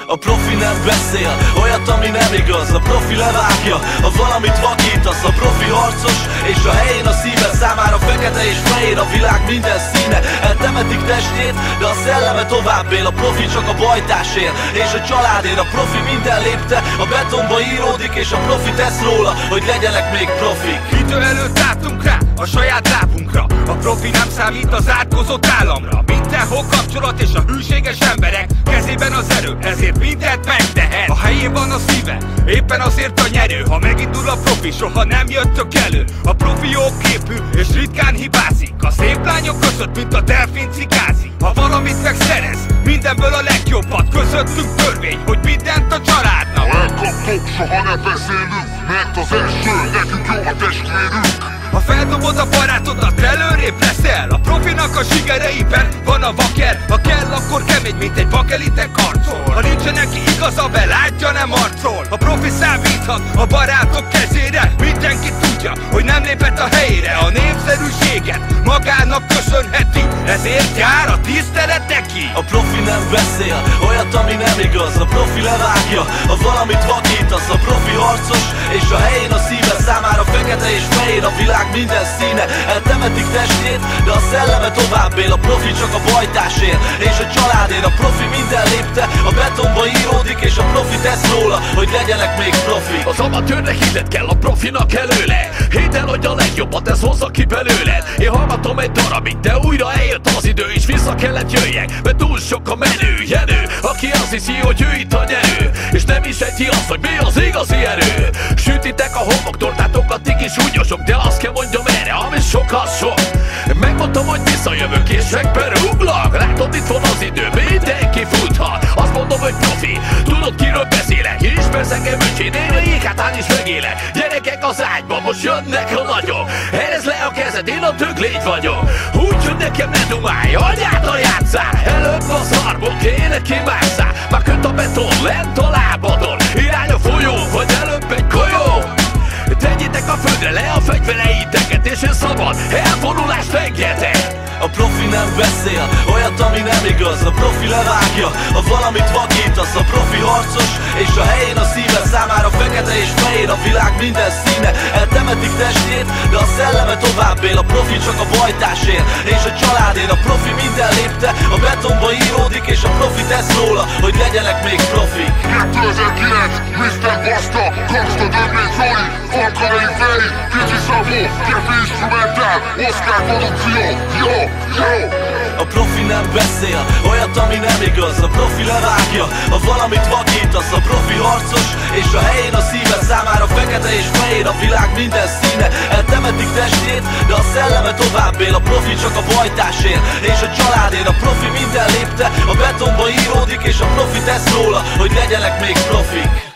A profi nem beszél, olyat ami nem igaz. A profi levágja, ha valamit vakítasz. A profi harcos, és a helyén a szíve számára fekete és fehér a világ minden színe. Eltemetik testét, de a szelleme tovább él. A profi csak a bajtásért, és a családért. A profi minden lépte, a betonba íródik, és a profi tesz róla, hogy legyenek még profik. Idő előtt álltunk rá a saját lábunkra. A profi nem számít az átkozott államra. Mindenhol kapcsolat és a hűséges emberek kezében az erő, ezért mindent megtehet. A helyén van a szíve, éppen azért a nyerő. Ha megindul a profi, soha nem jöttök elő. A profi jóképű és ritkán hibázik. A szép lányok között, mint a delfin cikázik. Ha valamit megszerez, mindenből a legjobbat. Közöttünk törvény, hogy mindent a családnak. Ha elkaptok, soha nem beszélünk, mert az első, nekünk jó a testvérünk. Ha feldobod a barátodat, előrébb leszel. A profinak a zsigereiben van a vaker. Ha kell, akkor kemény, mint egy vakeliten karcol. Ha nincsen neki igaza, belátja, nem arcol. A profi számíthat a barátok kezére. Mindenki tudja, hogy nem lépett a helyére. A népszerűséget magának köszönheti, ezért jár a tisztelet neki. A profi nem beszél, olyat ami nem igaz. A profi levágja, ha valamit vakítasz. A profi harcos, és a helyén a szíve számára fekete és fehér a világ minden színe. Eltemetik testét, de a szelleme tovább él. A profi csak a bajtásért, és a családért. A profi minden lépte, a betonba íródik, és a profi tesz róla, hogy legyenek még profik. Az amatőrnek hitet kell, a profinak előle. Hidd el, hogy a legjobbat ez hozza ki belőled. Én hallgatom egy darabig, de újra eljött az idő, és vissza kellett jöjjek, mert túl sok a menő jenő, aki azt hiszi, hogy ő itt a nyerő, és nem is sejti azt, hogy mi az igazi erő. Sütitek a homoktortátokat, ti kis úgyosok, de azt kell mondjam erre, ami sok az sok. Megmondtam, hogy visszajövök és megberúglak. Látod, itt van az idő, mindenki futhat. Azt mondom, hogy profi, tudod kiről beszélek. Ismersz engem öcsén, én a jéghátán is megélek. Gyerekek az ágyba, most jönnek a nagyok. Erezd le a kezed, én a döglégy vagyok. Úgyhogy nekem ne dumálj, anyádra játsszál. Előbb a szarból kéne kimásszál. Már köt a beton, lent a lábadon. Irány a folyó, vagy előbb egy golyó. Tegyétek a földre le a fegyvereiteket, és én szabad elvonulást engedek. A profi nem beszél, olyat ami nem igaz. A profi levágja, ha valamit vakítasz. A profi harcos, és a helyén a szíve számára fekete és fehér a világ minden színe. Eltemetik testét, de a szelleme tovább él. A profi csak a bajtásért, és a családért. A profi minden lépte, a betonba íródik, és a profi tesz róla, hogy legyenek még profik. 2009, Mr. Basta, Gangsta Döglény Zoli, Falkarai Feri, Kicsi Szabó, Kefi Instrumentál, Oszkár produkció, jó! A profi nem beszél, olyat ami nem igaz. A profi levágja, ha valamit vakítasz. A profi harcos, és a helyén a szíve számára fekete és fehér a világ minden színe. Eltemetik testét, de a szelleme tovább él. A profi csak a bajtásért, és a családért. A profi minden lépte, a betonba íródik, és a profi tesz róla, hogy legyenek még profik.